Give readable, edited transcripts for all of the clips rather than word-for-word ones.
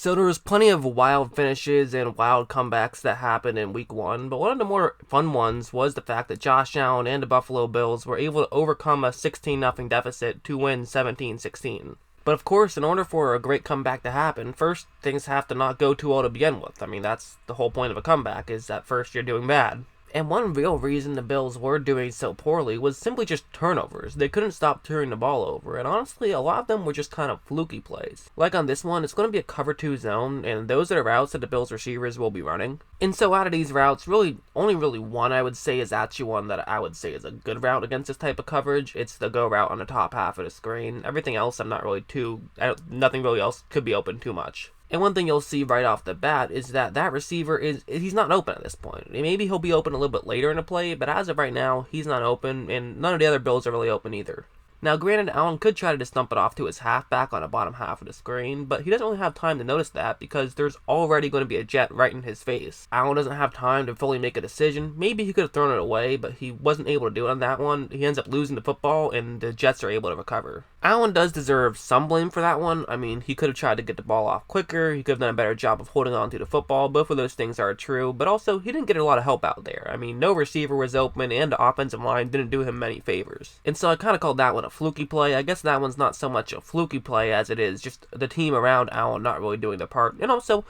So there was plenty of wild finishes and wild comebacks that happened in week 1, but one of the more fun ones was the fact that Josh Allen and the Buffalo Bills were able to overcome a 16-0 deficit to win 17-16. But of course, in order for a great comeback to happen, first things have to not go too well to begin with. I mean, that's the whole point of a comeback, is that first you're doing bad. And one real reason the Bills were doing so poorly was simply just turnovers. They couldn't stop turning the ball over, and honestly, a lot of them were just kind of fluky plays. Like on this one, it's going to be a cover 2 zone, and those are the routes that the Bills receivers will be running. And so out of these routes, only one I would say is actually one that I would say is a good route against this type of coverage. It's the go route on the top half of the screen. Everything else, nothing really else could be open too much. And one thing you'll see right off the bat is that receiver he's not open at this point. Maybe he'll be open a little bit later in the play, but as of right now, he's not open, and none of the other Bills are really open either. Now, granted, Allen could try to just dump it off to his halfback on the bottom half of the screen, but he doesn't really have time to notice that because there's already going to be a jet right in his face. Allen doesn't have time to fully make a decision. Maybe he could have thrown it away, but he wasn't able to do it on that one. He ends up losing the football, and the Jets are able to recover. Allen does deserve some blame for that one. I mean, he could have tried to get the ball off quicker. He could have done a better job of holding on to the football. Both of those things are true, but also he didn't get a lot of help out there. I mean, no receiver was open, and the offensive line didn't do him many favors. And so I kind of called that one a fluky play. I guess that one's not so much a fluky play as it is just the team around Allen not really doing their part. And also,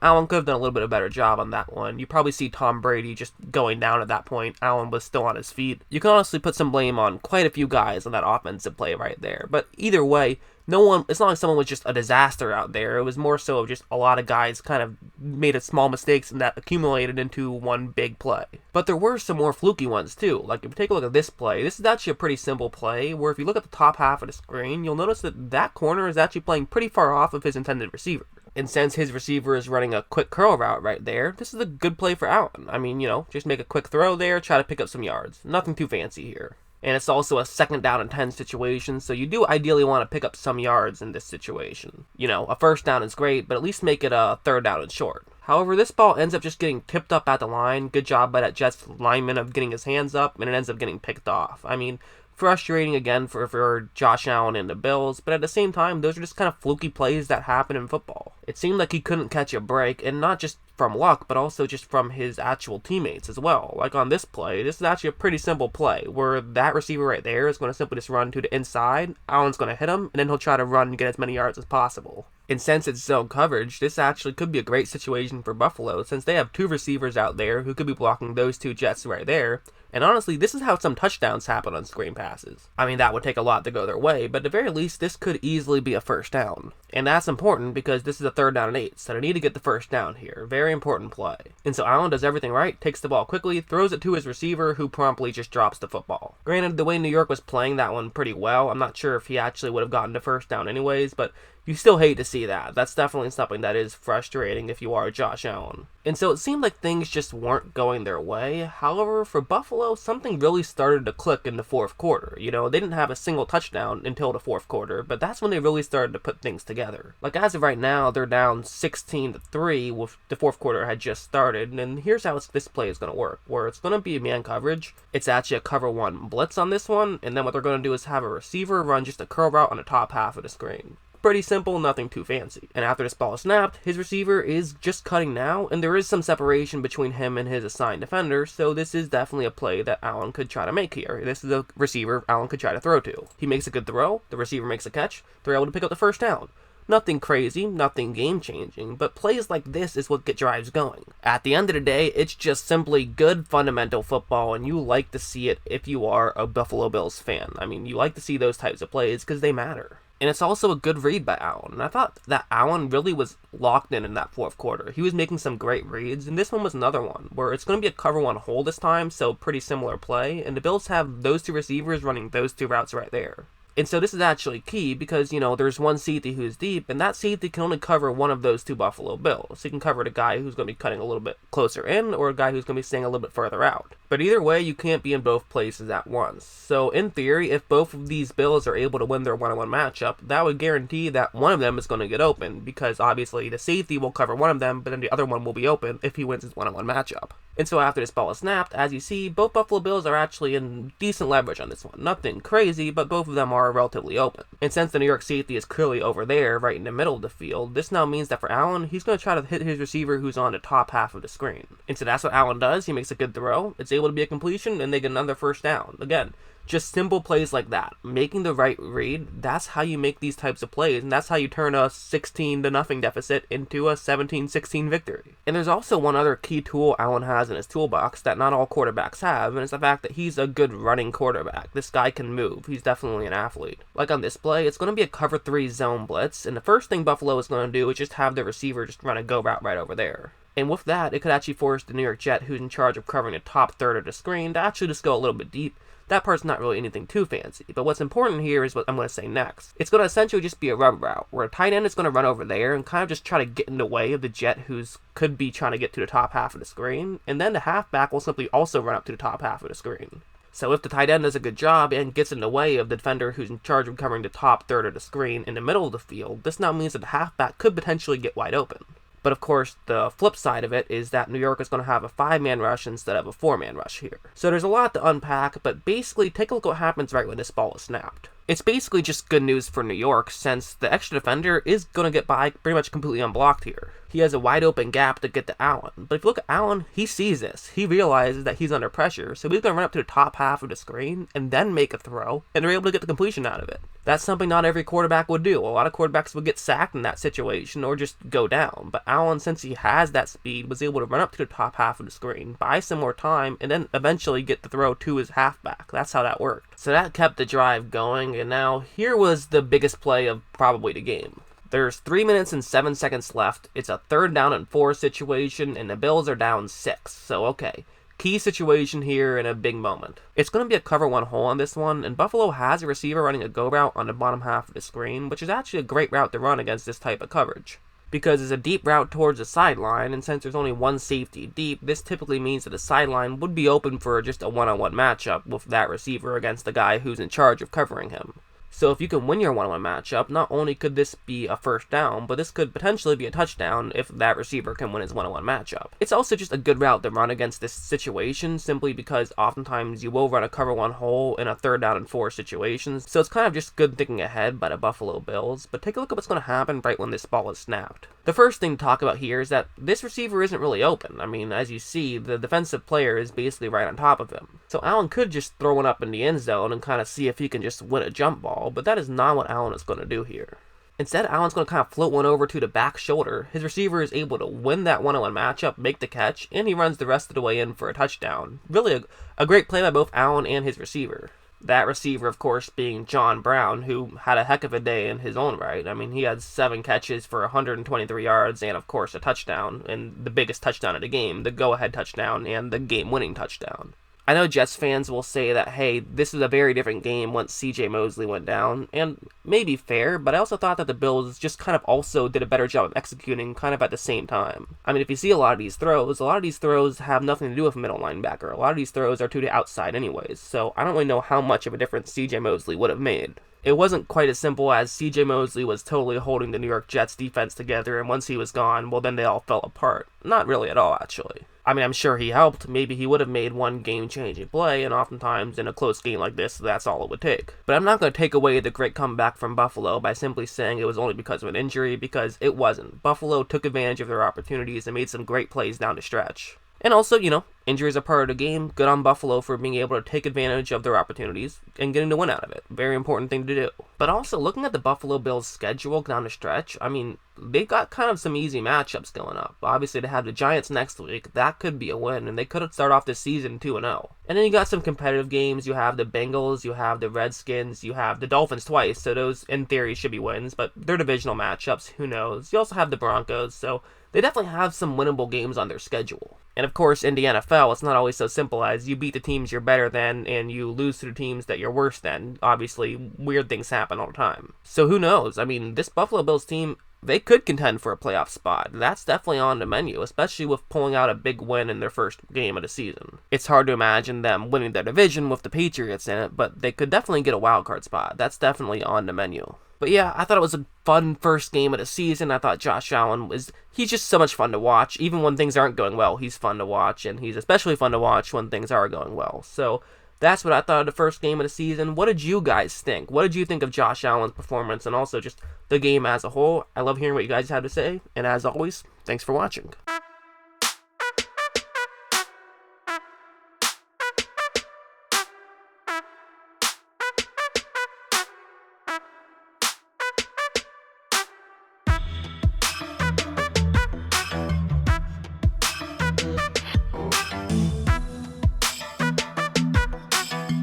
Allen could have done a little bit of a better job on that one. You probably see Tom Brady just going down at that point. Allen was still on his feet. You can honestly put some blame on quite a few guys on that offensive play right there. But either way, it's not like someone was just a disaster out there. It was more so just a lot of guys kind of made a small mistakes and that accumulated into one big play. But there were some more fluky ones too. Like if you take a look at this play, this is actually a pretty simple play where if you look at the top half of the screen, you'll notice that corner is actually playing pretty far off of his intended receiver. And since his receiver is running a quick curl route right there, this is a good play for Allen. I mean, just make a quick throw there, try to pick up some yards. Nothing too fancy here. And it's also a 2nd down and 10 situation, so you do ideally want to pick up some yards in this situation. A first down is great, but at least make it a 3rd down and short. However, this ball ends up just getting tipped up at the line. Good job by that Jets lineman of getting his hands up, and it ends up getting picked off. I mean, frustrating again for Josh Allen and the Bills, but at the same time, those are just kind of fluky plays that happen in football. It seemed like he couldn't catch a break, and not just from luck, but also just from his actual teammates as well. Like on this play, this is actually a pretty simple play, where that receiver right there is going to simply just run to the inside, Allen's going to hit him, and then he'll try to run and get as many yards as possible. And since it's zone coverage, this actually could be a great situation for Buffalo, since they have 2 receivers out there who could be blocking those 2 Jets right there. And honestly, this is how some touchdowns happen on screen passes. I mean, that would take a lot to go their way, but at the very least, this could easily be a first down. And that's important because this is a 3rd down and 8, so they need to get the first down here. Very important play. And so Allen does everything right, takes the ball quickly, throws it to his receiver, who promptly just drops the football. Granted, the way New York was playing that one pretty well, I'm not sure if he actually would have gotten the first down anyways, but you still hate to see that. That's definitely something that is frustrating if you are Josh Allen. And so it seemed like things just weren't going their way. However, for Buffalo, something really started to click in the 4th quarter. They didn't have a single touchdown until the 4th quarter, but that's when they really started to put things together. Like as of right now, they're down 16-3 with the 4th quarter had just started, and here's how this play is going to work, where it's going to be man coverage. It's actually a cover 1 blitz on this one, and then what they're going to do is have a receiver run just a curl route on the top half of the screen. Pretty simple, nothing too fancy. And after this ball is snapped, his receiver is just cutting now, and there is some separation between him and his assigned defender, so this is definitely a play that Allen could try to make here. This is a receiver Allen could try to throw to. He makes a good throw, the receiver makes a catch, they're able to pick up the first down. Nothing crazy, nothing game-changing, but plays like this is what get drives going. At the end of the day, it's just simply good fundamental football, and you like to see it if you are a Buffalo Bills fan. I mean, you like to see those types of plays because they matter. And it's also a good read by Allen. And I thought that Allen really was locked in that 4th quarter. He was making some great reads, and this one was another one, where it's going to be a cover 1 hold this time, so pretty similar play, and the Bills have those 2 receivers running those 2 routes right there. And so this is actually key because, there's one safety who's deep, and that safety can only cover one of those 2 Buffalo Bills. He can cover the guy who's going to be cutting a little bit closer in, or a guy who's going to be staying a little bit further out. But either way, you can't be in both places at once. So in theory, if both of these Bills are able to win their 1-on-1 matchup, that would guarantee that one of them is going to get open, because obviously the safety will cover one of them, but then the other one will be open if he wins his 1-on-1 matchup. And so after this ball is snapped, as you see, both Buffalo Bills are actually in decent leverage on this one. Nothing crazy, but both of them are relatively open. And since the New York safety is clearly over there, right in the middle of the field, this now means that for Allen, he's going to try to hit his receiver who's on the top half of the screen. And so that's what Allen does. He makes a good throw. It's able to be a completion, and they get another first down. Again, just simple plays like that. Making the right read, that's how you make these types of plays, and that's how you turn a 16-0 deficit into a 17-16 victory. And there's also one other key tool Allen has in his toolbox that not all quarterbacks have, and it's the fact that he's a good running quarterback. This guy can move. He's definitely an athlete. Like on this play, it's going to be a cover 3 zone blitz, and the first thing Buffalo is going to do is just have the receiver just run a go route right over there. And with that, it could actually force the New York Jet, who's in charge of covering the top third of the screen, to actually just go a little bit deep. That part's not really anything too fancy, but what's important here is what I'm going to say next. It's going to essentially just be a rubber route, where a tight end is going to run over there and kind of just try to get in the way of the Jet who's could be trying to get to the top half of the screen, and then the halfback will simply also run up to the top half of the screen. So if the tight end does a good job and gets in the way of the defender who's in charge of covering the top third of the screen in the middle of the field, this now means that the halfback could potentially get wide open. But of course, the flip side of it is that New York is going to have a 5-man rush instead of a 4-man rush here. So there's a lot to unpack, but basically, take a look at what happens right when this ball is snapped. It's basically just good news for New York, since the extra defender is going to get by pretty much completely unblocked here. He has a wide open gap to get to Allen. But if you look at Allen, he sees this. He realizes that he's under pressure, so he's going to run up to the top half of the screen and then make a throw, and they're able to get the completion out of it. That's something not every quarterback would do. A lot of quarterbacks would get sacked in that situation or just go down. But Allen, since he has that speed, was able to run up to the top half of the screen, buy some more time, and then eventually get the throw to his halfback. That's how that worked. So that kept the drive going, and now here was the biggest play of probably the game. There's 3 minutes and 7 seconds left. It's a 3rd down and 4 situation, and the Bills are down 6. So okay, key situation here in a big moment. It's going to be a cover 1 hole on this one, and Buffalo has a receiver running a go route on the bottom half of the screen, which is actually a great route to run against this type of coverage. Because it's a deep route towards the sideline, and since there's only one safety deep, this typically means that the sideline would be open for just a one-on-one matchup with that receiver against the guy who's in charge of covering him. So if you can win your one-on-one matchup, not only could this be a first down, but this could potentially be a touchdown if that receiver can win his one-on-one matchup. It's also just a good route to run against this situation, simply because oftentimes you will run a cover 1 hole in a 3rd down and 4 situations, so it's kind of just good thinking ahead by the Buffalo Bills. But take a look at what's going to happen right when this ball is snapped. The first thing to talk about here is that this receiver isn't really open. I mean, as you see, the defensive player is basically right on top of him. So Allen could just throw one up in the end zone and kind of see if he can just win a jump ball, but that is not what Allen is going to do here. Instead, Allen's going to kind of float one over to the back shoulder. His receiver is able to win that one-on-one matchup, make the catch, and he runs the rest of the way in for a touchdown. Really a great play by both Allen and his receiver. That receiver, of course, being John Brown, who had a heck of a day in his own right. I mean, he had 7 catches for 123 yards and, of course, a touchdown, and the biggest touchdown of the game, the go-ahead touchdown and the game-winning touchdown. I know Jets fans will say that, hey, this is a very different game once C.J. Mosley went down, and maybe fair, but I also thought that the Bills just kind of also did a better job of executing kind of at the same time. I mean, if you see a lot of these throws have nothing to do with a middle linebacker. A lot of these throws are to the outside anyways, so I don't really know how much of a difference C.J. Mosley would have made. It wasn't quite as simple as C.J. Mosley was totally holding the New York Jets defense together, and once he was gone, well, then they all fell apart. Not really at all, actually. I mean, I'm sure he helped. Maybe he would have made one game-changing play, and oftentimes in a close game like this, that's all it would take. But I'm not going to take away the great comeback from Buffalo by simply saying it was only because of an injury, because it wasn't. Buffalo took advantage of their opportunities and made some great plays down the stretch. And also, injuries are part of the game. Good on Buffalo for being able to take advantage of their opportunities and getting the win out of it. Very important thing to do. But also, looking at the Buffalo Bills' schedule down the stretch, I mean, they've got kind of some easy matchups going up. Obviously, they have the Giants next week. That could be a win, and they could start off this season 2-0. And then you got some competitive games. You have the Bengals, you have the Redskins, you have the Dolphins twice, so those, in theory, should be wins, but they're divisional matchups. Who knows? You also have the Broncos, so they definitely have some winnable games on their schedule. And of course, in the NFL, it's not always so simple as you beat the teams you're better than and you lose to the teams that you're worse than. Obviously, weird things happen all the time. So who knows? I mean, this Buffalo Bills team, they could contend for a playoff spot. That's definitely on the menu, especially with pulling out a big win in their first game of the season. It's hard to imagine them winning their division with the Patriots in it, but they could definitely get a wild card spot. That's definitely on the menu. But yeah, I thought it was a fun first game of the season. I thought Josh Allen he's just so much fun to watch. Even when things aren't going well, he's fun to watch, and he's especially fun to watch when things are going well. So that's what I thought of the first game of the season. What did you guys think? What did you think of Josh Allen's performance and also just the game as a whole? I love hearing what you guys had to say, and as always, thanks for watching.